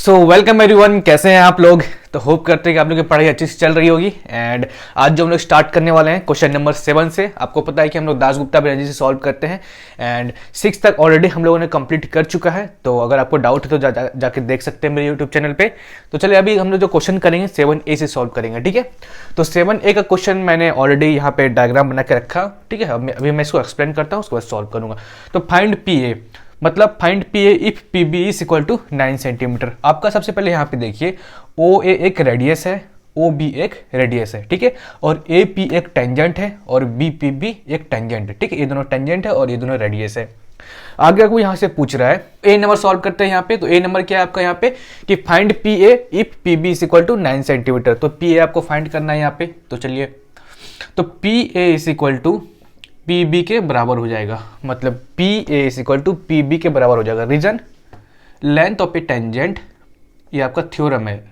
So welcome everyone, कैसे हैं आप लोग। तो होप करते हैं कि आप लोगों की पढ़ाई अच्छी से चल रही होगी। एंड आज जो हम लोग स्टार्ट करने वाले हैं क्वेश्चन नंबर 7 से। आपको पता है कि हम लोग दासगुप्ता बैनर्जी से सॉल्व करते हैं एंड 6 तक ऑलरेडी हम लोगों ने कंप्लीट कर चुका है। तो अगर आपको डाउट है तो जाके देख सकते हैं मेरे यूट्यूब चैनल पे। तो चलिए अभी हम लोग जो क्वेश्चन करेंगे 7A से सॉल्व करेंगे, ठीक है। तो 7A का क्वेश्चन मैंने ऑलरेडी यहाँ पे डायग्राम बना के रखा, ठीक है। अभी मैं इसको एक्सप्लेन करता हूँ, उसके बाद सॉल्व करूंगा। तो फाइंड PA, मतलब find PA if PB is equal to 9 centimetre. आपका सबसे पहले यहाँ पे देखिए OA एक रेडियस है, OB एक रेडियस है, ठीक है। और AP एक टेंजेंट है और BPB एक टेंजेंट है, ठीक है। ये दोनों टेंजेंट है और ये दोनों रेडियस है। आगे आपको यहाँ से पूछ रहा है A नंबर सॉल्व करते हैं यहाँ पे। तो A नंबर क्या है आपका यहाँ पे कि find PA if PB is equal to 9 centimetre. तो PA आपको फाइंड करना है यहाँ पे। तो चलिए, तो PA is equal to PB के बराबर हो जाएगा, मतलब PA is equal to PB के बराबर हो जाएगा। Reason, length of a tangent, ये आपका थ्योरम है।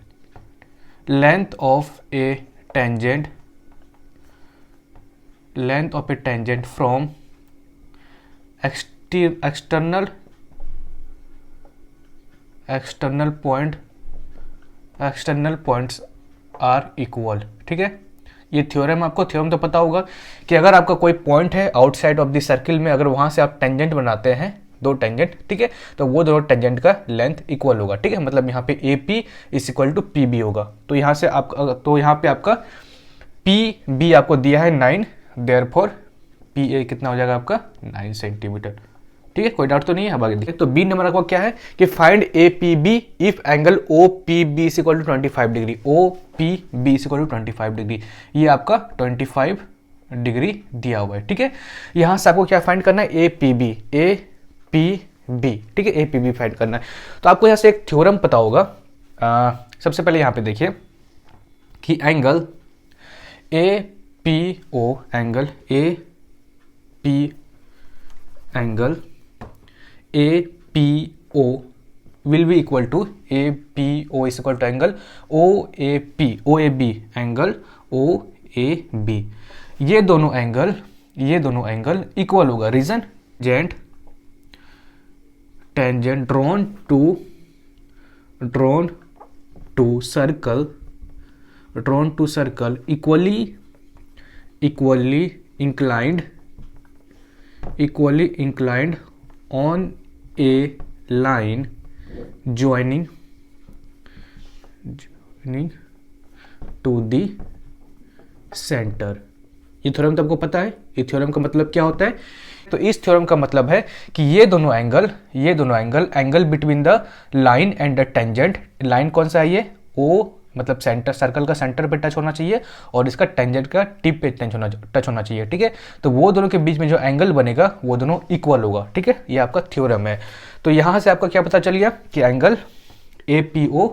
Length of a tangent, length of a tangent from external points are equal, ठीक है। ये थ्योरम, आपको थ्योरम तो पता होगा कि अगर आपका कोई पॉइंट है आउटसाइड ऑफ द सर्किल में, अगर वहां से आप टेंजेंट बनाते हैं, दो टेंजेंट, ठीक है, तो वो दोनों टेंजेंट का लेंथ इक्वल होगा, ठीक है। मतलब यहाँ पे AP is equal to PB होगा। तो यहाँ से आप, तो यहाँ पे आपका PB आपको दिया है 9, देयरफॉर PA कितना हो जाएगा आपका 9 सेंटीमीटर, ठीक है। कोई डाउट तो नहीं है। अब आगे देखिए, तो B नंबर आपका क्या है कि फाइंड APB इफ angle OPB is equal to 25 degree. OPB is equal to 25 degree, ये आपका 25 डिग्री दिया हुआ है, ठीक है। यहां से आपको क्या फाइंड करना है, APB, ठीक है, APB फाइंड करना है। तो आपको यहां से एक थ्योरम पता होगा। सबसे पहले यहां पे देखिए कि angle APO, angle APO will be equal to APO is equal to angle OAB, angle OAB। ये दोनों एंगल इक्वल होगा। Reason, tangent drawn to circle equally inclined on a line joining to the center। ये theorem तो आपको पता है। ये theorem का मतलब क्या होता है, तो इस थ्योरम का मतलब है कि ये दोनों angle between the line and the tangent. Line कौन सा है, ये O, मतलब सेंटर, सर्कल का सेंटर पे टच होना चाहिए और इसका टेंजेंट का टिप पे टच होना चाहिए, ठीक है। तो वो दोनों के बीच में जो एंगल बनेगा वो दोनों इक्वल होगा, ठीक है। ये आपका थ्योरम है। तो यहां से आपका क्या पता चल गया कि एंगल APO,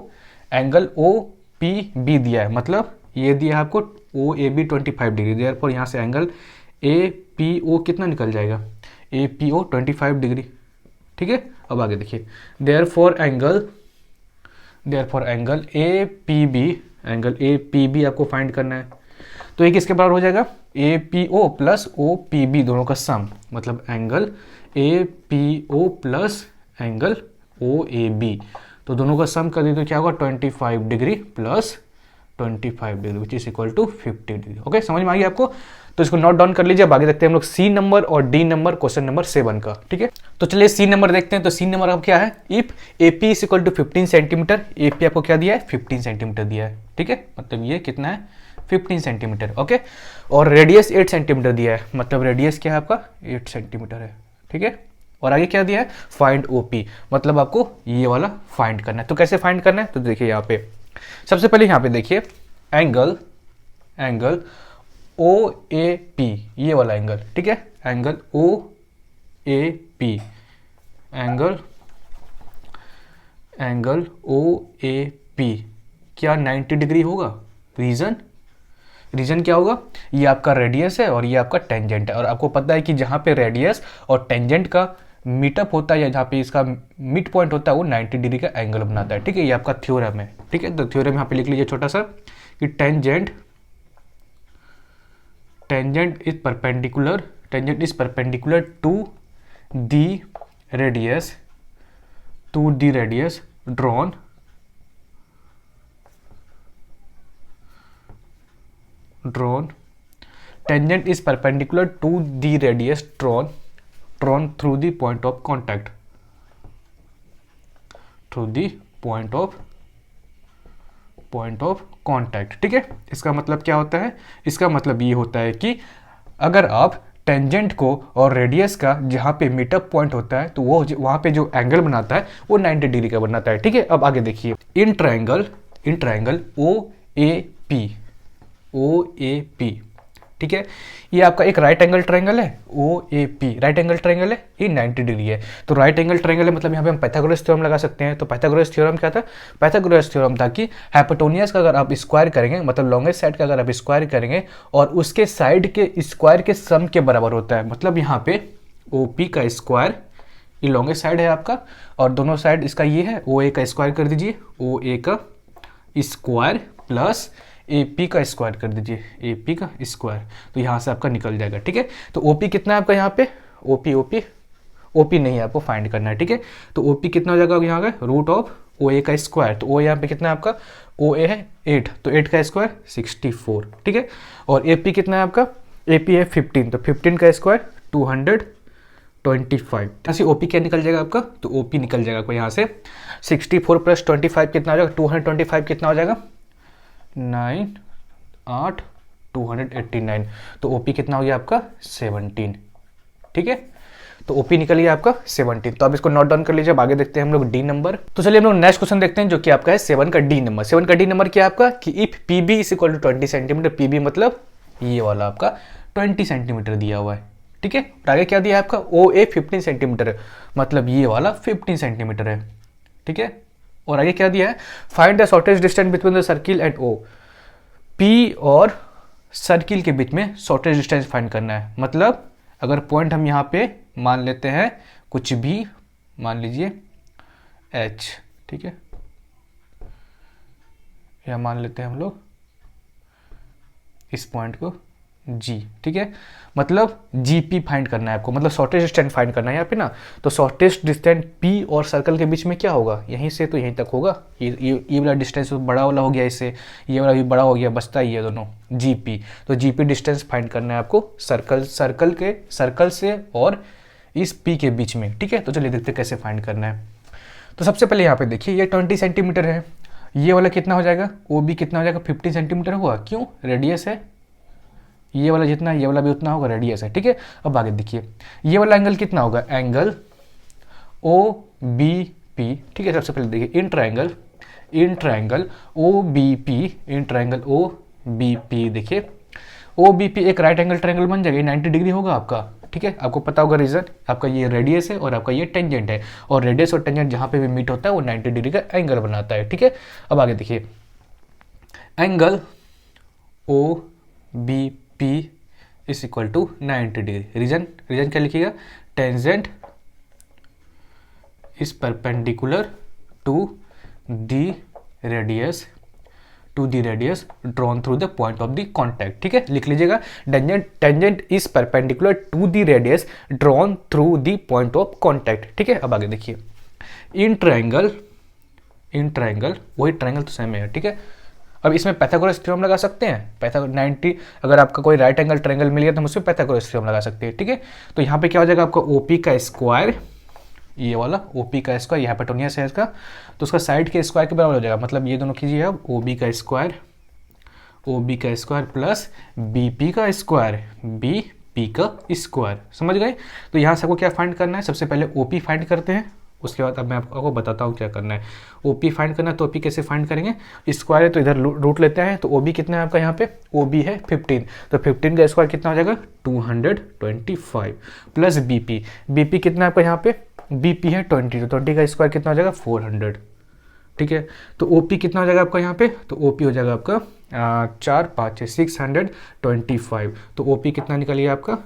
एंगल OPB दिया है, मतलब ये दिया है आपको OAB 25 डिग्री। देयरफॉर यहां से एंगल APO कितना निकल जाएगा, APO 25 डिग्री, ठीक है। अब आगे देखिए, देयरफॉर एंगल APB आपको फाइंड करना है। तो ये किसके बराबर हो जाएगा, APO प्लस OPB दोनों का सम, मतलब angle APO plus angle OAB। तो दोनों का सम कर दीजिए तो क्या होगा, 25 degree plus 25 degree which is equal to 50 degree. Okay, समझ में आ गया आपको। तो इसको नोट डाउन कर लीजिए। अब आगे देखते हैं हम लोग C नंबर और D नंबर क्वेश्चन नंबर 7 का, ठीक है। तो चलिए C नंबर देखते हैं। तो C नंबर आपको क्या है, if AP is equal to 15 centimetre. AP आपको क्या दिया है, 15 सेंटीमीटर दिया है, ठीक है। मतलब ये कितना है, 15 सेंटीमीटर, ओके। और रेडियस 8 सेंटीमीटर दिया है, मतलब रेडियस क्या है आपका 8 सेंटीमीटर है, ठीक है। और आगे क्या दिया है, फाइंड OP, मतलब आपको ये वाला फाइंड करना है। तो कैसे फाइंड करना है, तो देखिए यहाँ पे सबसे पहले यहाँ पे देखिए एंगल OAP, ये वाला एंगल, ठीक है। एंगल OAP, एंगल OAP क्या 90 डिग्री होगा। रीजन क्या होगा, ये आपका रेडियस है और ये आपका टेंजेंट है। और आपको पता है कि जहां पे रेडियस और टेंजेंट का मीटअप होता है या जहाँ पे इसका मिड पॉइंट होता है वो 90 डिग्री का एंगल बनाता है, ठीक है। ये आपका थ्योरम है, ठीक है। तो थ्योरम यहाँ पे लिख लीजिए छोटा सा कि tangent is perpendicular to the radius drawn drawn, tangent is perpendicular to the radius drawn through the point of contact, through the point of contact. ठीक है, इसका मतलब क्या होता है? इसका मतलब ये होता है कि अगर आप टेंजेंट को और रेडियस का जहाँ पे मीटअप पॉइंट होता है तो वो वहाँ पे जो एंगल बनाता है वो 90 डिग्री का बनाता है। ठीक है, अब आगे देखिए, इन ट्रायंगल OAP, ठीक है, ये आपका एक राइट एंगल ट्रायंगल है, OAP राइट एंगल ट्रायंगल है, ये 90 डिग्री है। तो राइट एंगल ट्रायंगल है मतलब यहाँ पे हम पाइथागोरस थ्योरम लगा सकते हैं। तो पाइथागोरस थ्योरम क्या था? पाइथागोरस थ्योरम था कि हाइपोटेन्यूज का अगर आप स्क्वायर करेंगे, मतलब लॉन्गेस्ट साइड का अगर आप स्क्वायर करेंगे और उसके साइड के स्क्वायर के सम के बराबर होता है, मतलब यहाँ पे OP का स्क्वायर, ये लॉन्गेस्ट साइड है आपका, और दोनों साइड इसका ये है, OA का स्क्वायर कर दीजिए, OA का स्क्वायर प्लस AP का स्क्वायर कर दीजिए, AP का स्क्वायर, तो यहाँ से आपका निकल जाएगा। ठीक है, तो OP कितना है आपका यहाँ पे? OP नहीं है, आपको फाइंड करना है। ठीक है, तो OP कितना हो जाएगा यहाँ का? रूट ऑफ OA का स्क्वायर, तो O यहाँ पे कितना है आपका? OA है 8, तो 8 का स्क्वायर 64। ठीक है, और AP कितना है आपका? AP है 15, तो 15 का स्क्वायर 225। यहाँ से OP क्या निकल जाएगा आपका? तो OP निकल जाएगा आपको यहाँ से 64 प्लस 25 कितना हो जाएगा? 225 कितना हो जाएगा? 9 8 289, तो OP कितना हो गया आपका? 17। ठीक है, तो OP निकल गया आपका 17। तो अब इसको नोट डाउन कर लीजिए। अब आगे देखते हैं हम लोग D नंबर। तो चलिए हम लोग नेक्स्ट क्वेश्चन देखते हैं जो कि आपका है 7 का D नंबर। 7 का D नंबर क्या है आपका? कि if PB is equal to 20 centimetre, PB मतलब ये वाला आपका 20 सेंटीमीटर दिया हुआ है। ठीक है, और आगे क्या दिया है आपका? OA 15 सेंटीमीटर है, मतलब ये वाला 15 सेंटीमीटर है। ठीक है, और आगे क्या दिया है? Find the shortest distance between the circle and O, P और सर्किल के बीच में शॉर्टेस्ट डिस्टेंस फाइंड करना है। मतलब अगर पॉइंट हम यहाँ पे मान लेते हैं कुछ भी, मान लीजिए H, ठीक है, या मान लेते हैं हम लोग इस पॉइंट को G। ठीक है, मतलब GP फाइंड करना है आपको, मतलब शॉर्टेस्ट डिस्टेंस फाइंड करना है यहाँ पे ना। तो शॉर्टेस्ट डिस्टेंस P और सर्कल के बीच में क्या होगा? यहीं से तो यहीं तक होगा। ये वाला डिस्टेंस बड़ा वाला हो गया, इससे ये वाला भी बड़ा हो गया, बचता ही है दोनों GP। तो GP डिस्टेंस फाइंड करना है आपको सर्कल से और इस P के बीच में। ठीक है, तो चलिए देखते कैसे फाइंड करना है। तो सबसे पहले यहाँ पे देखिए, ये 20 सेंटीमीटर है, ये वाला कितना हो जाएगा? OB कितना हो जाएगा? 15 सेंटीमीटर हुआ। क्यों? रेडियस है, ये वाला जितना है ये वाला भी उतना होगा, रेडियस है। ठीक है, अब आगे देखिए, ये वाला एंगल कितना होगा? Angle OBP। ठीक है, सबसे पहले देखिए इन ट्रायंगल OBP, देखिए OBP एक राइट एंगल ट्रायंगल बन जाएगा, 90 डिग्री होगा आपका। ठीक है, आपको पता होगा रीजन, आपका ये रेडियस है और आपका ये टेंजेंट है, और रेडियस और टेंजेंट जहां पे भी मीट होता है वो 90 डिग्री का एंगल बनाता है। ठीक है, अब आगे देखिए, angle OBP is equal to 90 degree. Reason क्या लिखिएगा? Tangent is perpendicular to the radius drawn through the point of the contact. ठीक है, लिख लीजिएगा, tangent is perpendicular to the radius drawn through the point of contact. ठीक है, अब आगे देखिए, इन ट्रायंगल वही ट्रायंगल तो सेम है। ठीक है, अब इसमें पाइथागोरस थ्योरम लगा सकते हैं। 90 अगर आपका कोई राइट एंगल ट्रायंगल मिल गया तो हम उसमें पाइथागोरस थ्योरम लगा सकते हैं। ठीक है, तो यहाँ पे क्या हो जाएगा आपका? OP का स्क्वायर, ये वाला OP का स्क्वायर, ये हाइपोटेन्यूज है इसका, तो उसका साइड के स्क्वायर के बराबर हो जाएगा। मतलब ये दोनों कीजिए अब, OB का स्क्वायर प्लस BP का स्क्वायर, समझ गए? तो यहाँ से आपको क्या फाइंड करना है? सबसे पहले OP फाइंड करते हैं, उसके बाद अब मैं आपको बताता हूँ क्या करना है। OP फाइंड करना है, तो OP कैसे फाइंड करेंगे? स्क्वायर है तो इधर रूट लेते हैं, तो OB कितना है आपका यहाँ पे? OB है 15, तो 15 का स्क्वायर कितना हो जाएगा? 225 प्लस BP कितना है आपका यहाँ पे? BP है 20, तो 20 का स्क्वायर कितना हो जाएगा? 400। ठीक है, तो OP कितना हो जाएगा आपका यहाँ पे? तो OP हो जाएगा आपका 4 5 625, तो OP कितना निकल गया आपका?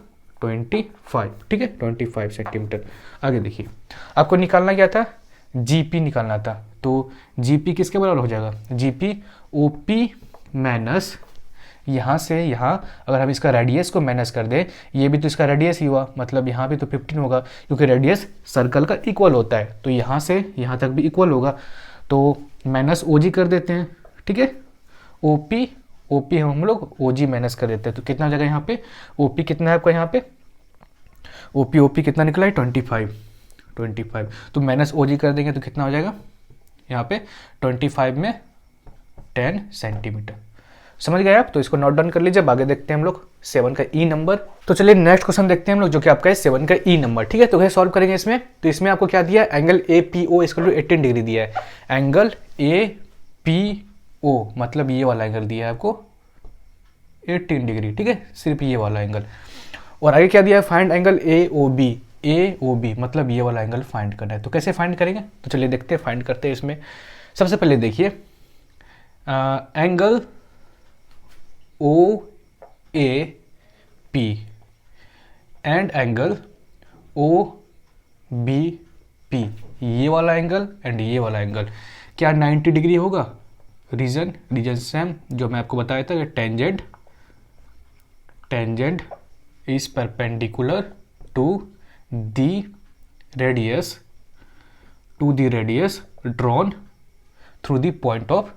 25। ठीक है, 25 सेंटीमीटर। आगे देखिए, आपको निकालना क्या था? GP निकालना था, तो GP किसके बराबर हो जाएगा? GP OP माइनस यहाँ से यहाँ, अगर हम इसका रेडियस को माइनस कर दें, ये भी तो इसका रेडियस ही हुआ, मतलब यहाँ भी तो 15 होगा, क्योंकि रेडियस सर्कल का इक्वल होता है, तो यहाँ से यहाँ तक भी इक्वल होगा, तो माइनस OG कर देते हैं। ठीक है, ओ पी हम लोग ओ जी माइनस कर देते हैं, तो कितना हो जाएगा यहाँ पे, ओ पी कितना है आपका यहाँ पे, ओ पी कितना निकला है 25, तो माइनस ओ जी कर देंगे तो कितना हो जाएगा यहाँ पे 25 में 10 सेंटीमीटर। समझ गए आप, तो इसको नोट डाउन कर लीजिए। आगे देखते हैं हम लोग 7 का ई नंबर। तो चलिए नेक्स्ट क्वेश्चन देखते हैं हम लोग, जो कि आपका है 7 का ई नंबर। ठीक है, तो कैसे सॉल्व करेंगे इसमें, तो इसमें आपको क्या दिया है, angle A P O equal to 18 degree दिया है। एंगल ए पी ओ मतलब ये वाला एंगल दिया है आपको 18 डिग्री। ठीक है, सिर्फ ये वाला एंगल। और आगे क्या दिया है, find angle A O B मतलब ये वाला एंगल फाइंड करना है। तो कैसे फाइंड करेंगे, तो चलिए देखते हैं फाइंड करते हैं इसमें। सबसे पहले देखिए angle O A P and angle O B P, ये वाला एंगल एंड ये वाला एंगल क्या 90 डिग्री होगा। रीजन सेम जो मैं आपको बताया था, tangent is perpendicular to the radius drawn through the point of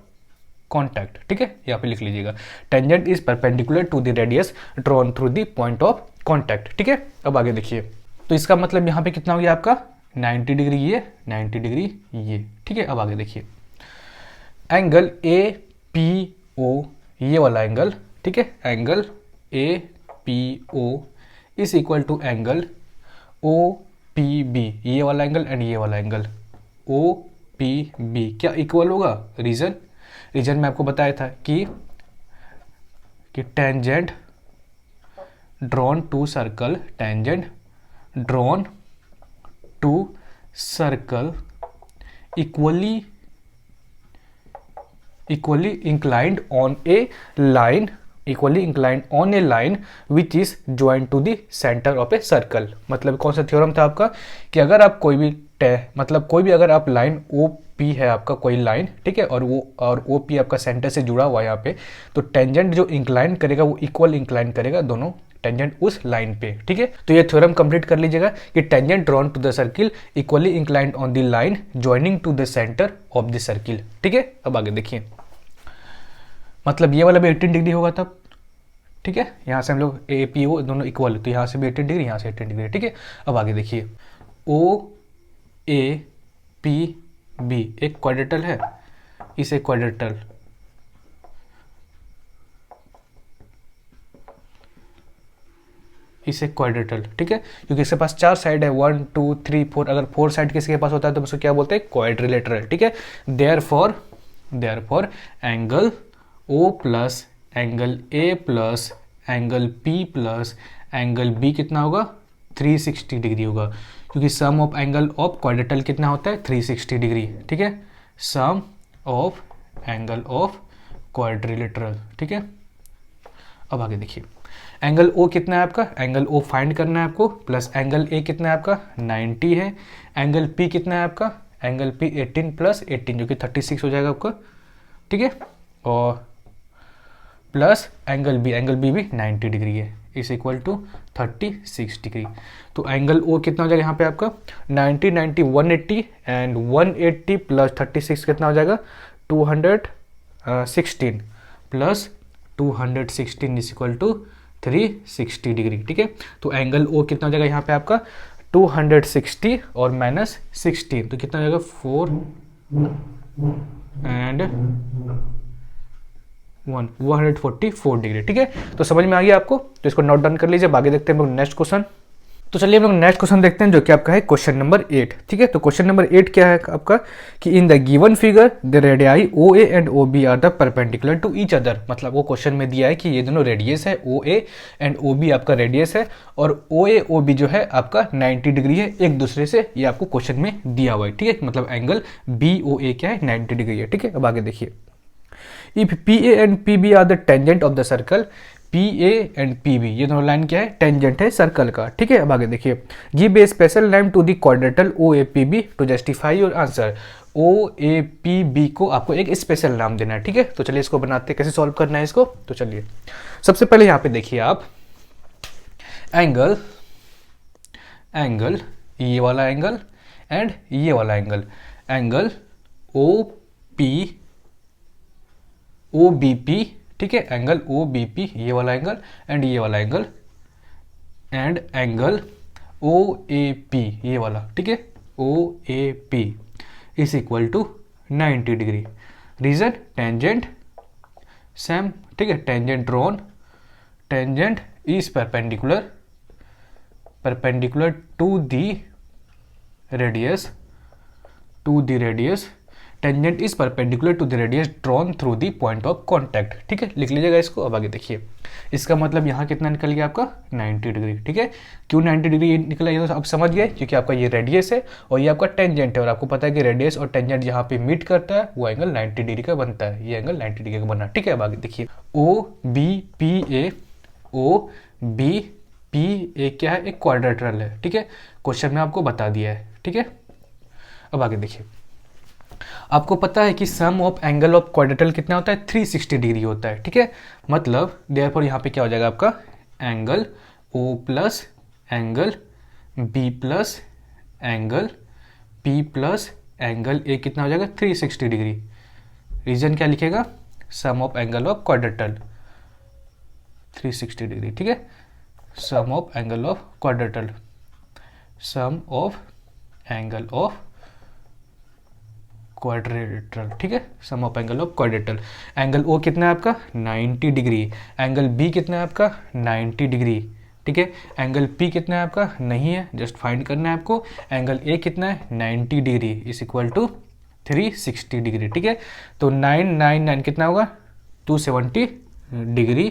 contact. ठीक है, यहाँ पे लिख लीजिएगा, tangent is perpendicular to the radius drawn through the point of contact. ठीक है, अब आगे देखिए, तो इसका मतलब यहाँ पे कितना हो गया आपका 90 डिग्री ये, 90 डिग्री ये। ठीक है, अब आगे देखिए एंगल ए पी ओ ये वाला एंगल, ठीक है, angle A P O is equal to angle O P B, ये वाला एंगल एंड ये वाला एंगल ओ पी बी क्या इक्वल होगा। रीजन में आपको बताया था कि tangent drawn to circle, tangent drawn to circle equally inclined on a line which is joined to the center of a circle। मतलब कौन सा थ्योरम था आपका कि अगर आप कोई भी अगर आप लाइन ओ पी है आपका कोई लाइन, ठीक है, और ओ पी आपका सेंटर से जुड़ा हुआ है यहाँ पे, तो टेंजेंट जो इंक्लाइन करेगा वो इक्वल इंक्लाइन करेगा दोनों टेंजेंट उस लाइन पे। ठीक है, तो ये थ्योरम कंप्लीट कर लीजिएगा कि tangent drawn to the circle equally inclined on the line joining to the centre of the circle. ठीक है, अब आगे देखिए, मतलब ये वाला भी 18 डिग्री होगा तब। ठीक है, यहाँ से हम लोग ए पी ओ दोनों इक्वल, तो यहाँ से भी 18 डिग्री, यहाँ से 18 डिग्री। ठीक है, अब आगे देखिए ओ ए पी बी एक क्वाड्रेटल है, इसे क्वाड्रेटल ठीक है, क्योंकि इसके पास 4 साइड है 1 2 3 4, अगर 4 साइड किसी के पास होता है तो उसको क्या बोलते हैं, क्वाड्रिलेटरल। ठीक है, therefore angle O plus angle A plus angle P plus angle B कितना होगा 360 डिग्री होगा, क्योंकि sum of angle of quadrilateral कितना होता है 360 डिग्री। ठीक है, sum of angle of quadrilateral. ठीक है, अब आगे देखिए एंगल ओ कितना है आपका, एंगल ओ फाइंड करना है आपको, प्लस एंगल ए कितना है आपका 90 है, एंगल पी कितना है आपका, एंगल पी 18 प्लस 18 जो कि 36 हो जाएगा आपका। ठीक है, और प्लस एंगल बी भी 90 डिग्री है, इज इक्वल टू 36 डिग्री। तो एंगल ओ कितना हो जाएगा यहाँ पे आपका 90 180 एंड 180 प्लस 36 कितना हो जाएगा 216 plus 216 is equal to 360 degree. ठीक है, तो एंगल ओ कितना हो जाएगा यहाँ पे आपका 260 और माइनस 16, तो कितना हो जाएगा 4 एंड 144 डिग्री। ठीक है, तो समझ में आ गया आपको, तो इसको नोट डाउन कर लीजिए। आगे देखते हैं हम लोग नेक्स्ट क्वेश्चन। तो चलिए हम लोग नेक्स्ट क्वेश्चन देखते हैं, जो कि आपका है क्वेश्चन नंबर 8। ठीक है, तो क्वेश्चन नंबर 8 क्या है आपका कि in the given figure the radii O A and O B are the perpendicular to each other. मतलब वो क्वेश्चन में दिया है कि ये दोनों रेडियस है, O A and O B आपका रेडियस है, और ओ ए ओ बी जो है आपका 90 डिग्री है एक दूसरे से, ये आपको क्वेश्चन में दिया हुआ है। ठीक है, मतलब एंगल बी ओ ए क्या है 90 डिग्री है। ठीक है, अब आगे देखिए if P A and P B are the tangent of the circle, P A and P B ये दोनों लाइन क्या है टेंजेंट है सर्कल का। ठीक है, अब आगे देखिए give a special name to the quadrilateral O A P B to justify your answer. O A P B को आपको एक स्पेशल नाम देना है। ठीक है, तो चलिए इसको बनाते हैं, कैसे सॉल्व करना है इसको। तो चलिए सबसे पहले यहाँ पे देखिए आप एंगल ये वाला एंगल एंड ये वाला एंगल ओ बी पी, ठीक है, एंगल ओ बी पी ये वाला एंगल एंड ये वाला angle and angle O A P ये वाला, ठीक है, O A P is equal to 90 degree. Reason tangent same, ठीक है, tangent drawn, tangent is perpendicular to the radius, tangent is perpendicular to the radius drawn through the point of contact, ठीक है, लिख लीजिएगा इसको। अब आगे देखिए, इसका मतलब यहाँ कितना निकल गया आपका 90 डिग्री, ठीक है। क्यों 90 डिग्री निकला ये तो आप समझ गए, क्योंकि आपका ये रेडियस है और ये आपका टेंजेंट है, और आपको पता है कि रेडियस और टेंजेंट जहाँ पे मीट करता है वो एंगल 90 डिग्री का बनता है, ये एंगल 90 डिग्री का बना, ठीक है। अब आगे देखिए, ओ बी पी ए क्या है, एक क्वाड्रेटरल है, ठीक है, क्वेश्चन में आपको बता दिया है, ठीक है। अब आगे देखिए, आपको पता है कि सम ऑफ एंगल ऑफ क्वाड्रेटरल कितना होता है, 360 डिग्री होता है, ठीक है। मतलब देयरफॉर यहाँ पे क्या हो जाएगा आपका angle O plus angle B plus angle P plus angle A कितना हो जाएगा 360 डिग्री। रीजन क्या लिखेगा, sum of angle of quadrilateral 360 degree, ठीक है, sum of angle of quadrilateral, sum of angle of quadrilateral, ठीक है, sum of angle of quadrilateral. Angle O कितना है आपका 90 डिग्री, एंगल बी कितना है आपका 90 डिग्री, ठीक है, एंगल पी कितना है आपका नहीं है, जस्ट फाइंड करना है आपको। एंगल ए कितना है 90 degree is equal to 360 degree, ठीक है। तो 999 कितना होगा 270 degree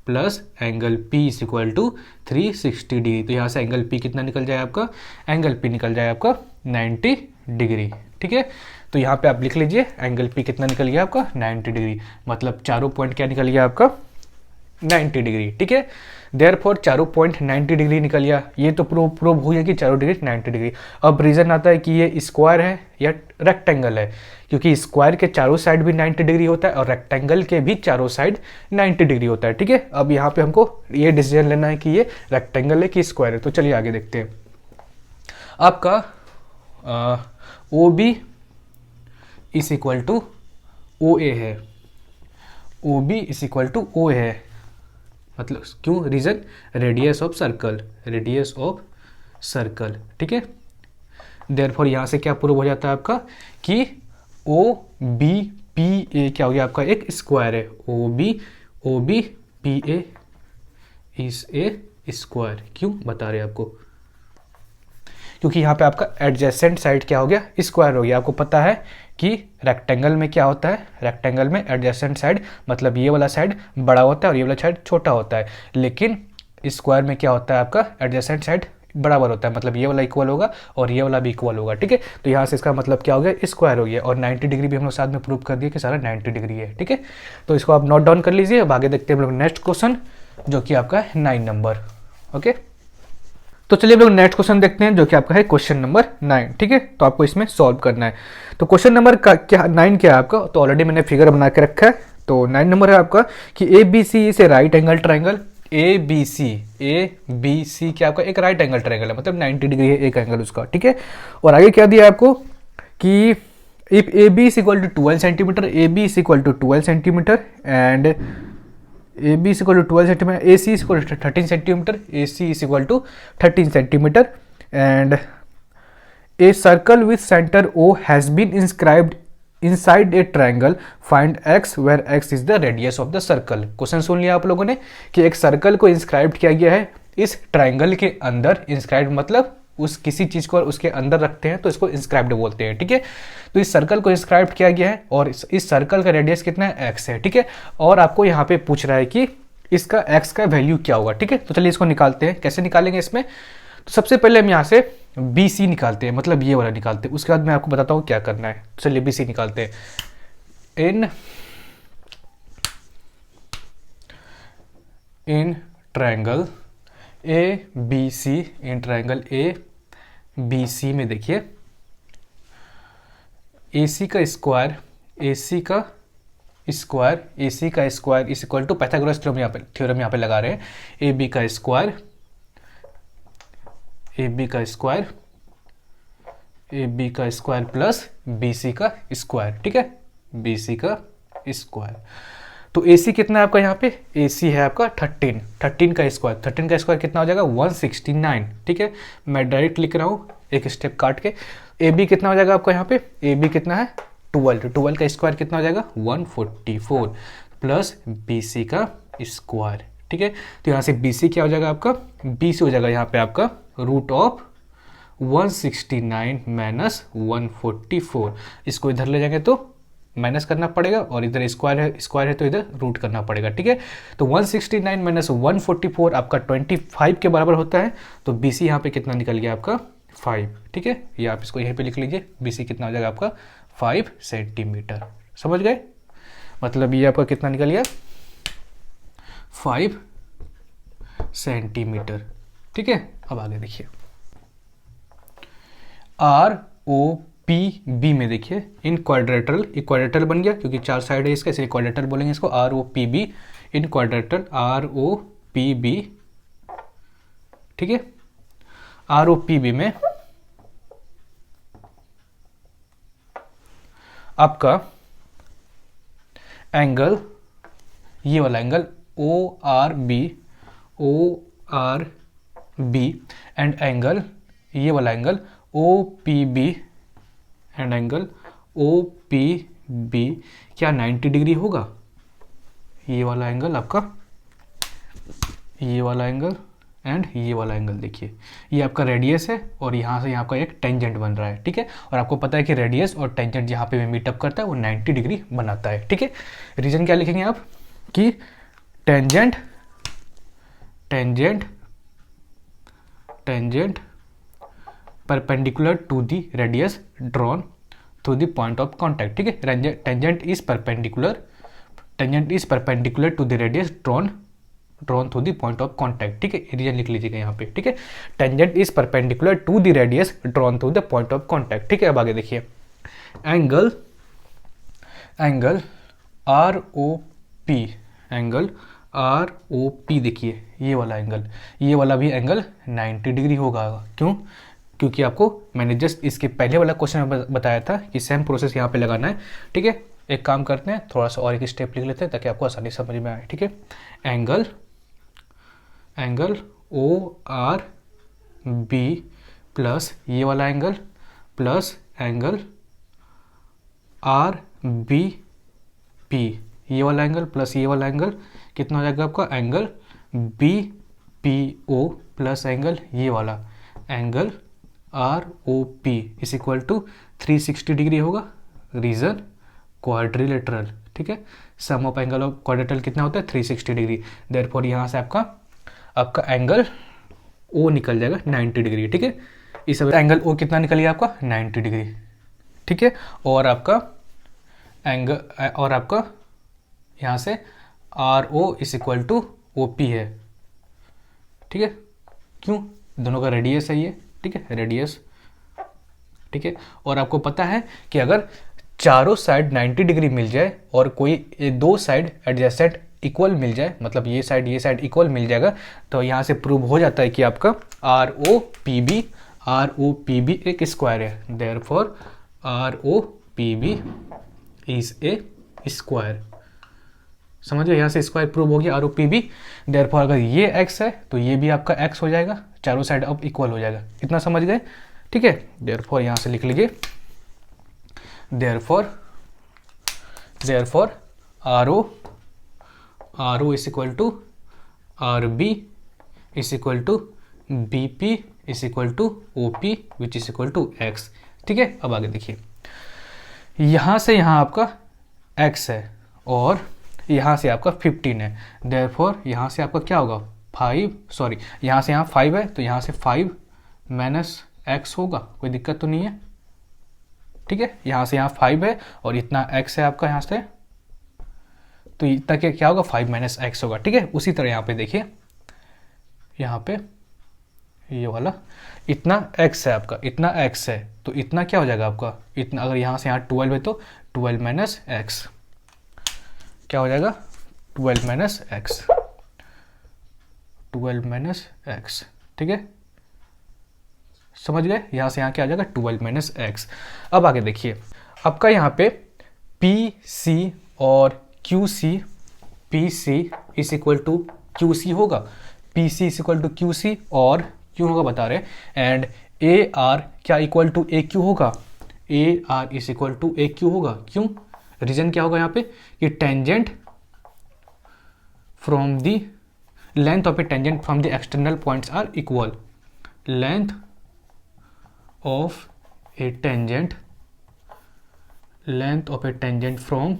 plus angle P is equal to 360 degree. तो यहाँ से एंगल पी कितना निकल जाएगा आपका, एंगल पी निकल जाएगा आपका 90 डिग्री, ठीक है। तो यहाँ पे आप लिख लीजिए एंगल पी कितना निकल गया आपका 90 डिग्री, मतलब चारों पॉइंट क्या निकल गया आपका 90 डिग्री, ठीक है। देयरफॉर चारों पॉइंट 90 डिग्री निकल गया, ये तो प्रूव हुई है कि चारों डिग्री 90 डिग्री। अब रीजन आता है कि ये स्क्वायर है या रेक्टेंगल है, क्योंकि स्क्वायर के चारों साइड भी 90 डिग्री होता है और रेक्टेंगल के भी चारों साइड 90 डिग्री होता है, ठीक है। अब यहाँ पे हमको ये डिसीजन लेना है कि ये रेक्टेंगल है कि स्क्वायर है। तो चलिए आगे देखते हैं। आपका O B is equal to O A है, O B is equal to O है, मतलब क्यों, रीजन रेडियस ऑफ सर्कल, ठीक है। देयरफॉर यहाँ से क्या प्रूव हो जाता है आपका कि ओ बी पी ए क्या हो गया आपका एक स्क्वायर है, O B P A is a square. क्यों बता रहे हैं आपको, क्योंकि यहाँ पे आपका एडजेसेंट साइड क्या हो गया स्क्वायर हो गया। आपको पता है कि रेक्टेंगल में क्या होता है, रेक्टेंगल में एडजेसेंट साइड मतलब ये वाला साइड बड़ा होता है और ये वाला साइड छोटा होता है, लेकिन स्क्वायर में क्या होता है आपका एडजेसेंट साइड बराबर होता है, मतलब ये वाला इक्वल होगा और ये वाला भी इक्वल होगा, ठीक है। तो यहाँ से इसका मतलब क्या हो गया स्क्वायर हो गया, और 90 डिग्री भी हम लोग साथ में प्रूव कर दिए कि सारा 90 डिग्री है, ठीक है। तो इसको आप नोट डाउन कर लीजिए। अब आगे देखते हैं हम लोग नेक्स्ट क्वेश्चन जो कि आपका है 9 नंबर, ओके। तो चलिए हम लोग नेक्स्ट क्वेश्चन देखते हैं जो कि आपका है क्वेश्चन नंबर 9, ठीक है। तो आपको इसमें सॉल्व करना है। तो क्वेश्चन नंबर का क्या 9 क्या है आपका, तो ऑलरेडी मैंने फिगर बना के रखा है। तो 9 नंबर है आपका कि A B C is a right angle triangle, A B C क्या आपका एक राइट एंगल ट्राइंगल है, मतलब 90 डिग्री है एक एंगल उसका, ठीक है। और आगे क्या दिया आपको कि if A B is equal to 12 centimetre, A B is equal to 12 centimetre and A B is equal to 12 centimetre, A C is equal to 13 centimetre, A C is equal to 13 centimetre and a circle with centre O has been inscribed inside a triangle, find x where x is the radius of the circle. Question सुन लिया आप लोगों ने कि एक circle को inscribed किया गया है इस ट्राइंगल के अंदर, इंस्क्राइब्ड मतलब उस किसी चीज को उसके अंदर रखते हैं तो इसको इंस्क्राइब्ड बोलते हैं, ठीक है। तो इस सर्कल को इंस्क्राइब्ड किया गया है और इस सर्कल का रेडियस कितना है एक्स है, ठीक है। और आपको यहाँ पे पूछ रहा है कि इसका एक्स का वैल्यू क्या होगा, ठीक है। तो चलिए इसको निकालते हैं। कैसे निकालेंगे इसमें, तो सबसे पहले हम यहाँ से बी सी निकालते हैं, मतलब ये वाला निकालते हैं, उसके बाद मैं आपको बताता हूँ क्या करना है। चलिए बी सी निकालते हैं। In triangle A B C, in triangle A B C में देखिए ए सी का square is equal to Pythagoras theorem यहाँ पे लगा रहे हैं, ए बी का स्क्वायर प्लस बी सी का स्क्वायर, ठीक है, बी सी का स्क्वायर। तो AC कितना है आपका यहाँ पे, AC है आपका 13, 13 का स्क्वायर कितना हो जाएगा 169, ठीक है। मैं डायरेक्ट लिख रहा हूँ एक स्टेप काट के। AB कितना हो जाएगा आपका यहाँ पे, AB कितना है 12, 12 का स्क्वायर कितना हो जाएगा 144 प्लस BC का स्क्वायर, ठीक है। तो यहाँ से BC क्या हो जाएगा आपका, BC हो जाएगा यहाँ पे आपका रूट ऑफ 169 माइनस 144। इसको इधर ले जाएंगे तो माइनस करना पड़ेगा और इधर स्क्वायर है तो इधर रूट करना पड़ेगा, ठीक है। तो 169 माइनस 144 आपका 25 के बराबर होता है। तो BC यहाँ पे कितना निकल गया आपका 5, ठीक है। ये आप इसको यहीं पे लिख लीजिए, BC कितना हो जाएगा आपका 5 सेंटीमीटर। समझ गए, मतलब ये आपका कितना निकल गया 5 सेंटीमीटर, ठीक है। अब आगे देखिए ROPB में देखिए इन क्वाड्रेटरल बन गया क्योंकि 4 साइड है इसका, इसलिए क्वाड्रेटरल बोलेंगे इसको ROPB इन क्वाड्रेटरल ROPB, ठीक है। ROPB में आपका एंगल, ये वाला एंगल ORB एंड एंगल, ये वाला angle OPB and angle OPB क्या 90 डिग्री होगा। ये वाला एंगल आपका, ये वाला एंगल एंड ये वाला एंगल देखिए, ये आपका रेडियस है और यहाँ से यहाँ का एक टेंजेंट बन रहा है, ठीक है। और आपको पता है कि रेडियस और टेंजेंट जहाँ पे मीटअप करता है वो 90 डिग्री बनाता है, ठीक है। रीजन क्या लिखेंगे आप कि tangent perpendicular to the radius drawn through the point of contact, ठीक है। Tangent is perpendicular to the radius drawn through the point of contact, ठीक है। रीजन लिख लीजिएगा यहाँ पे, ठीक है। Tangent is perpendicular to the radius drawn through the point of contact, ठीक है। अब आगे देखिए एंगल ROP देखिए, ये वाला एंगल, ये वाला भी एंगल 90 डिग्री होगा। क्यों, क्योंकि आपको मैंने जस्ट इसके पहले वाला क्वेश्चन में बताया था कि सेम प्रोसेस यहाँ पे लगाना है, ठीक है। एक काम करते हैं, थोड़ा सा और एक स्टेप लिख लेते हैं ताकि आपको आसानी समझ में आए, ठीक है। एंगल ORB प्लस ये वाला एंगल प्लस एंगल RBP, ये वाला एंगल प्लस ये वाला एंगल कितना हो जाएगा आपका एंगल BPO प्लस एंगल ये वाला angle ROP is equal to 360 degree होगा। रीजन क्वाड्रिलेटरल, ठीक है। Sum of angle of quadrilateral कितना होता है 360 डिग्री। देयरफॉर यहाँ से आपका एंगल O निकल जाएगा 90 डिग्री, ठीक है। इस एंगल O कितना निकल गया आपका 90 डिग्री, ठीक है। और आपका यहाँ से RO is equal to OP है, ठीक है। क्यों, दोनों का रेडियस है ये, ठीक है, रेडियस, ठीक है। और आपको पता है कि अगर चारों साइड 90 डिग्री मिल जाए और कोई दो साइड एडजेसेंट इक्वल मिल जाए, मतलब ये साइड इक्वल मिल जाएगा, तो यहाँ से प्रूव हो जाता है कि आपका ROPB एक स्क्वायर है। Therefore ROPB is a square. समझ गए, यहाँ से स्क्वायर प्रूव हो गया ROPB। देयरफॉर अगर ये x है तो ये भी आपका x हो जाएगा, चारों साइड अब इक्वल हो जाएगा। इतना समझ गए, ठीक है। देयरफॉर यहाँ से लिख लीजिए, therefore RO is equal to RB is equal to BP is equal to OP which is equal to x, ठीक है। अब आगे देखिए, यहाँ से यहाँ आपका x है और यहाँ से आपका 15 है। देयरफॉर यहाँ से आपका क्या होगा यहाँ से यहाँ 5 है तो यहाँ से 5 माइनस x होगा, कोई दिक्कत तो नहीं है, ठीक है। यहाँ से यहाँ 5 है और इतना x है आपका यहाँ से, तो इतना क्या होगा 5 माइनस x होगा, ठीक है। उसी तरह यहाँ पे देखिए, यहाँ पे ये वाला इतना x है आपका, इतना x है तो इतना क्या हो जाएगा आपका, इतना अगर यहाँ से यहाँ 12 है तो 12 माइनस x क्या हो जाएगा 12 माइनस x, ठीक है। समझ गए, यहाँ से यहाँ क्या आ जाएगा 12 माइनस x। अब आगे देखिए, आपका यहाँ पे PC और QC P C is equal to Q C होगा, P C is equal to Q C और क्यों होगा बता रहे हैं, एंड ए आर क्या इक्वल टू ए क्यू होगा, A R is equal to A Q होगा। क्यों, रीजन क्या होगा यहाँ पे कि tangent from the length of a tangent from the external points are equal, length of a tangent, length of a tangent from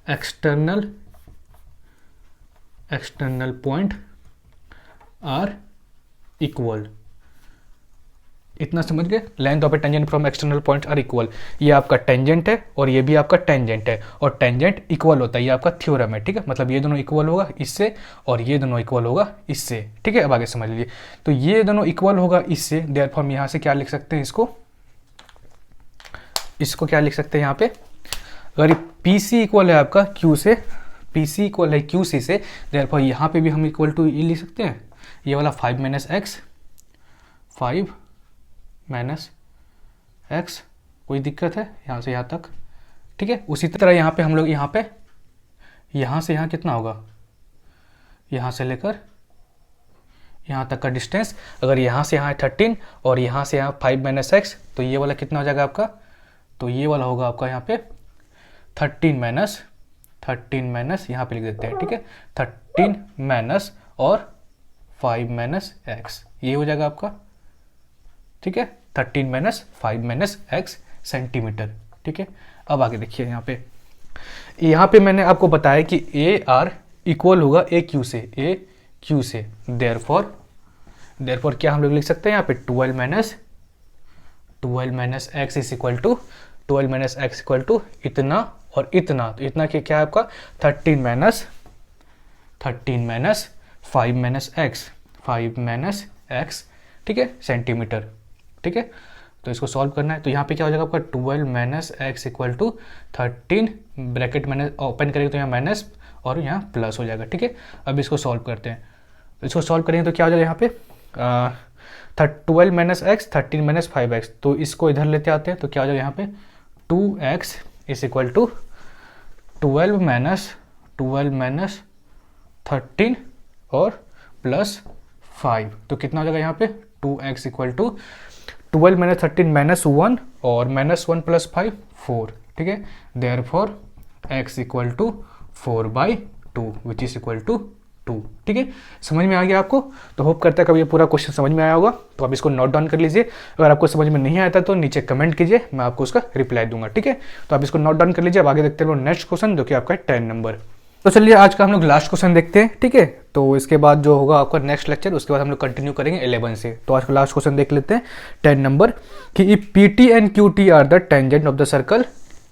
external point are equal. इतना समझ गए, length of a tangent from external point are equal. ये आपका tangent है और ये भी आपका टेंजेंट है, और टेंजेंट इक्वल होता है, ये आपका थ्योरम है, ठीक है। मतलब ये दोनों इक्वल होगा इससे और ये दोनों इक्वल होगा इससे, ठीक है। अब आगे समझ लीजिए, तो ये दोनों इक्वल होगा इससे, देयरफॉर हम यहाँ से क्या लिख सकते हैं, इसको क्या लिख सकते हैं यहाँ पे, अगर पी सी इक्वल है आपका क्यू से, पी सी इक्वल है क्यू सी से, देयरफॉर यहाँ पे भी हम इक्वल टू ये लिख सकते हैं, ये वाला 5 माइनस एक्स, 5 माइनस एक्स, कोई दिक्कत है यहाँ से यहाँ तक, ठीक है। उसी तरह यहाँ पे हम लोग यहाँ से यहाँ कितना होगा, यहाँ से लेकर यहाँ तक का डिस्टेंस, अगर यहाँ से यहाँ 13 और यहाँ से यहाँ 5 माइनस एक्स, तो ये वाला कितना हो जाएगा आपका, तो ये वाला होगा आपका यहाँ पे 13 माइनस यहाँ पे लिख देते हैं, ठीक है, 13 माइनस और 5 माइनस एक्स, ये हो जाएगा आपका, ठीक है, 13 माइनस 5 माइनस एक्स सेंटीमीटर, ठीक है। अब आगे देखिए यहाँ पे मैंने आपको बताया कि ए आर इक्वल होगा ए क्यू से, देयरफॉर क्या हम लोग लिख सकते हैं यहाँ पे 12 minus x is equal to 12 minus x equal to इतना और इतना, तो इतना क्या है आपका 13 माइनस 5 माइनस एक्स, ठीक है, सेंटीमीटर, ठीक है। तो इसको सॉल्व करना है, तो यहाँ पे क्या हो जाएगा आपका 12 minus x equal to 13, bracket मैंने ओपन करेंगे तो यहाँ माइनस और यहाँ प्लस हो जाएगा, ठीक है। अब इसको सॉल्व करते हैं, तो इसको सॉल्व करेंगे तो क्या हो जाएगा यहाँ पे 12 माइनस एक्स 13 माइनस 5x, तो इसको इधर लेते आते हैं, तो क्या हो जाएगा यहाँ पे 2x is equal to 12 minus 13 और प्लस 5, तो कितना हो जाएगा यहाँ पे 2x equal to 12 minus 13 minus 1 और माइनस 1 प्लस 5 4, ठीक है। Therefore x equal to 4/2 which is equal to 2, ठीक है। समझ में आ गया आपको, तो होप करता है कभी ये पूरा क्वेश्चन समझ में आया होगा, तो आप इसको नोट डाउन कर लीजिए। अगर आपको समझ में नहीं आता तो नीचे कमेंट कीजिए, मैं आपको उसका रिप्लाई दूंगा, ठीक है। तो आप इसको नोट डाउन कर लीजिए। अब आगे देखते हैं नेक्स्ट क्वेश्चन, जो कि आपका है 10 नंबर। तो चलिए आज का हम लोग लास्ट क्वेश्चन देखते हैं, ठीक है। तो इसके बाद जो होगा आपका नेक्स्ट लेक्चर, उसके बाद हम लोग कंटिन्यू करेंगे 11 से। तो आज का लास्ट क्वेश्चन देख लेते हैं 10 नंबर, कि if P T and Q T R the tangent of the circle,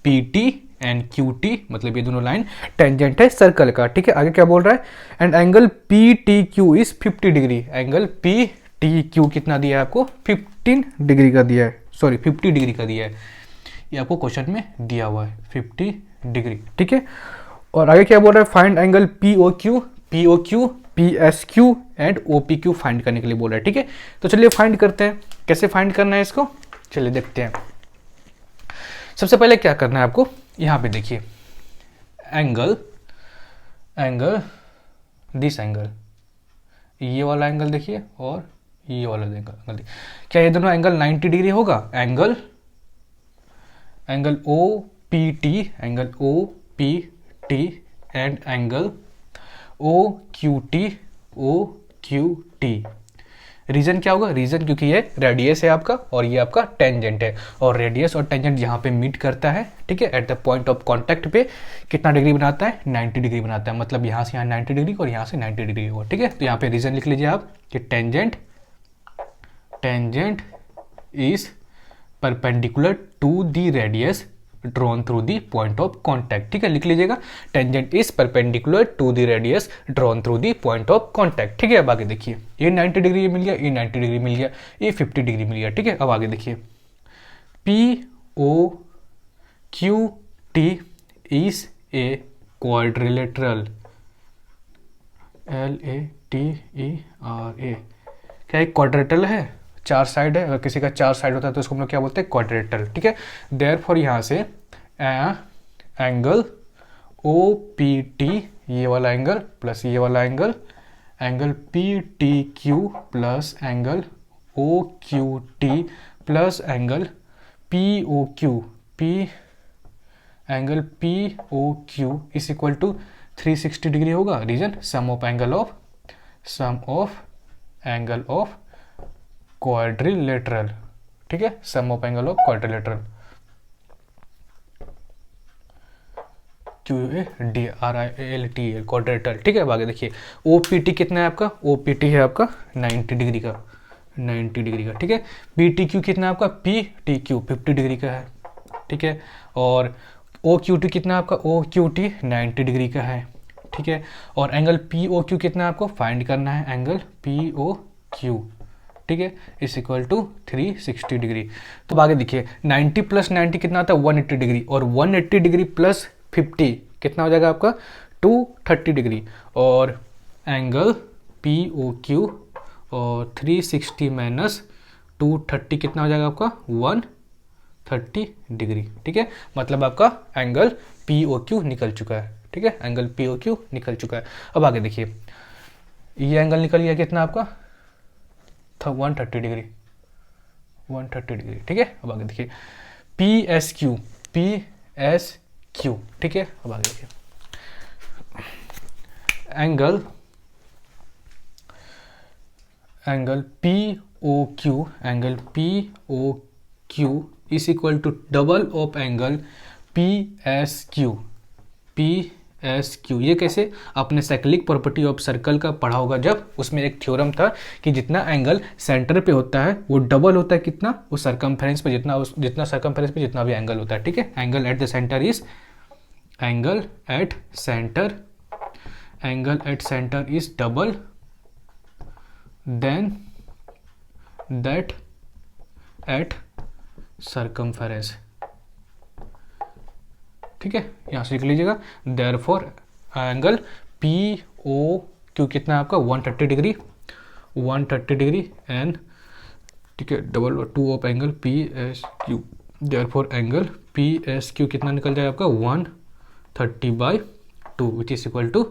P T and Q T, मतलब ये दोनों लाइन टेंजेंट है सर्कल का, ठीक है। आगे क्या बोल रहा है, and angle P T Q is 50 degree, angle P T Q कितना दिया है आपको 15 डिग्री का दिया है, सॉरी 50 डिग्री का दिया है, ये आपको क्वेश्चन में दिया हुआ है 50 डिग्री, ठीक है। और आगे क्या बोल रहा है, find angle P O Q, P S Q and O P Q find करने के लिए बोल रहा है, ठीक है। तो चलिए फाइंड करते हैं, कैसे फाइंड करना है इसको, चलिए देखते हैं। सबसे पहले क्या करना है आपको, यहाँ पे देखिए एंगल दिस एंगल, ये वाला एंगल देखिए और ये वाला एंगल, क्या ये दोनों एंगल 90 डिग्री होगा, angle O P T and angle O Q T, reason क्या होगा, रीजन क्योंकि ये रेडियस है आपका और ये आपका टेंजेंट है, और रेडियस और टेंजेंट यहाँ पे मीट करता है, ठीक है, at the point of contact पे कितना डिग्री बनाता है 90 डिग्री बनाता है, मतलब यहाँ से यहाँ 90 डिग्री और यहाँ से 90 डिग्री होगा, ठीक है। तो यहाँ पे रीजन लिख लीजिए आप कि tangent is perpendicular to the radius drawn through the point of contact, ठीक है, लिख लीजिएगा tangent is perpendicular to the radius drawn through the point of contact, ठीक है। अब आगे देखिए ये 90 डिग्री मिल गया, ये 90 डिग्री मिल गया, ये 50 डिग्री मिल गया, ठीक है। अब आगे देखिए P O Q T is a quadrilateral, LATERA, क्या एक क्वाड्रेटल है, 4 साइड है, अगर किसी का 4 साइड होता है तो उसको हम लोग क्या बोलते हैं क्वाड्रेटल, ठीक है। देयरफॉर यहाँ से एंगल ओ पी टी ये वाला एंगल प्लस ये वाला angle, angle P T Q plus angle O Q T plus angle P O Q, P angle P O Q is equal to 360 degree होगा। Reason sum of angle of quadrilateral, ठीक है, sum of angle of quadrilateral, QADRILTL quadrilateral, ठीक है। अब आगे देखिए OPT कितना है आपका, OPT है आपका 90 डिग्री का, 90 डिग्री का, ठीक है। PTQ कितना है आपका, PTQ 50 डिग्री का है, ठीक है। और OQT कितना है आपका, OQT 90 डिग्री का है, ठीक है। और एंगल POQ कितना है आपको फाइंड करना है, एंगल POQ, ठीक है, इज इक्वल टू 360 डिग्री। तो आगे देखिए 90 प्लस 90 कितना आता है 180 डिग्री, और 180 डिग्री प्लस 50 कितना हो जाएगा आपका 230 डिग्री। और एंगल POQ और 360 माइनस 230 कितना हो जाएगा आपका 130 डिग्री, ठीक है। मतलब आपका एंगल POQ निकल चुका है, ठीक है, एंगल POQ निकल चुका है। अब आगे देखिए ये एंगल निकल गया कितना आपका 130 डिग्री, 130 डिग्री, ठीक है। अब आगे देखिए PSQ, ठीक है। अब आगे देखिए angle POQ is equal to double of angle PSQ। ये कैसे, आपने साइक्लिक प्रॉपर्टी ऑफ सर्कल का पढ़ा होगा जब, उसमें एक थ्योरम था कि जितना एंगल सेंटर पे होता है वो डबल होता है कितना, वो सर्कमफेरेंस पे जितना सर्कमफेरेंस पे जितना भी एंगल होता है, ठीक है। Angle at centre is double than that at circumference, ठीक है, यहाँ से लिख लीजिएगा। देयरफॉर एंगल POQ कितना है आपका 130 डिग्री एंड, ठीक है, double 2 of angle PSQ। Therefore angle PSQ कितना निकल जाएगा आपका 130/2 which is equal to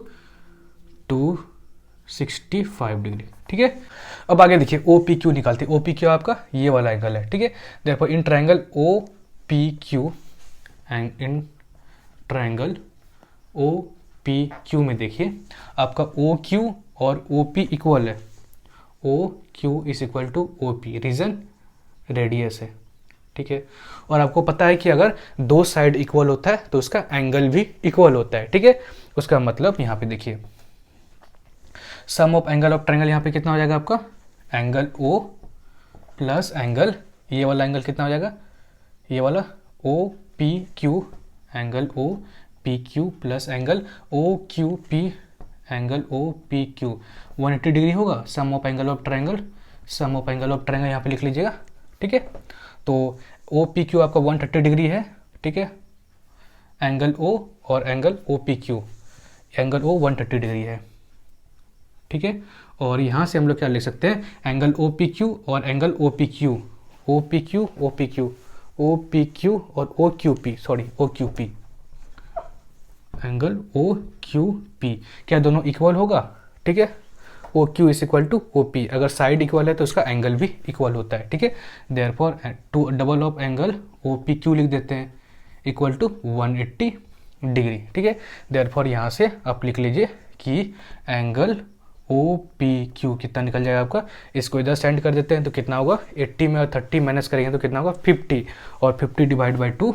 265 degree, ठीक है। अब आगे देखिए OPQ निकालते हैं। OPQ आपका ये वाला एंगल है, ठीक है। Therefore in triangle OPQ and in triangle OPQ में देखिए आपका OQ और OP इक्वल है, OQ is equal to OP, reason radius है, ठीक है। और आपको पता है कि अगर दो साइड इक्वल होता है तो उसका एंगल भी इक्वल होता है, ठीक है। उसका मतलब यहाँ पे देखिए सम ऑफ एंगल ऑफ ट्रायंगल यहाँ पे कितना हो जाएगा आपका एंगल O प्लस एंगल ये वाला एंगल कितना हो जाएगा, ये वाला OPQ, angle OPQ plus angle OQP, angle OPQ 180 degree होगा। सम ऑफ एंगल ऑफ ट्रायंगल यहाँ पे लिख लीजिएगा, ठीक है। तो OPQ आपका 130 डिग्री है, ठीक है, एंगल O और angle OPQ, angle O 130 degree है, ठीक है। और यहाँ से हम लोग क्या लिख सकते हैं, एंगल OPQ और एंगल OPQ और OQP, एंगल OQP क्या दोनों इक्वल होगा, ठीक है। OQ is equal to OP, अगर साइड इक्वल है तो उसका एंगल भी इक्वल होता है, ठीक है। Therefore two double of angle OPQ लिख देते हैं इक्वल टू 180 डिग्री, ठीक है। देयरफॉर यहाँ से आप लिख लीजिए कि एंगल OPQ कितना निकल जाएगा आपका, इसको इधर सेंड कर देते हैं तो कितना होगा 80 में और 30 माइनस करेंगे तो कितना होगा 50, और 50 डिवाइड बाई 2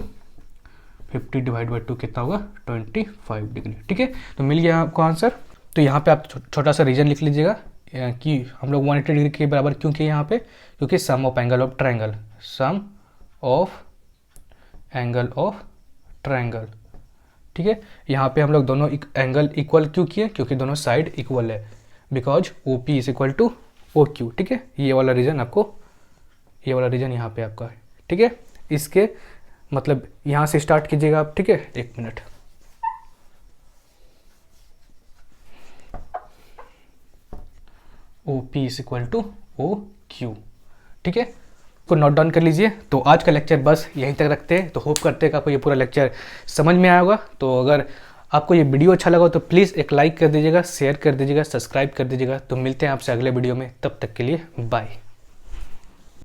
कितना होगा 25 डिग्री, ठीक है। तो मिल गया आपको आंसर। तो यहाँ पे आप छोटा सा रीजन लिख लीजिएगा कि हम लोग 180 डिग्री के बराबर क्यों किए यहाँ पे, क्योंकि sum of angle of triangle, ठीक है। यहाँ पे हम लोग दोनों एंगल इक्वल क्यों किए, क्योंकि दोनों साइड इक्वल है, because OP is equal to OQ, ठीक है। ये वाला रीजन यहाँ पे आपका है, ठीक है। इसके मतलब यहाँ से स्टार्ट कीजिएगा आप, ठीक है, 1 minute. OP is equal to OQ, ठीक है, को नोट डाउन कर लीजिए। तो आज का लेक्चर बस यहीं तक रखते हैं। तो होप करते हैं कि आपको ये पूरा लेक्चर समझ में आया होगा। तो अगर आपको ये वीडियो अच्छा लगा तो प्लीज़ एक लाइक कर दीजिएगा, शेयर कर दीजिएगा, सब्सक्राइब कर दीजिएगा। तो मिलते हैं आपसे अगले वीडियो में, तब तक के लिए बाय।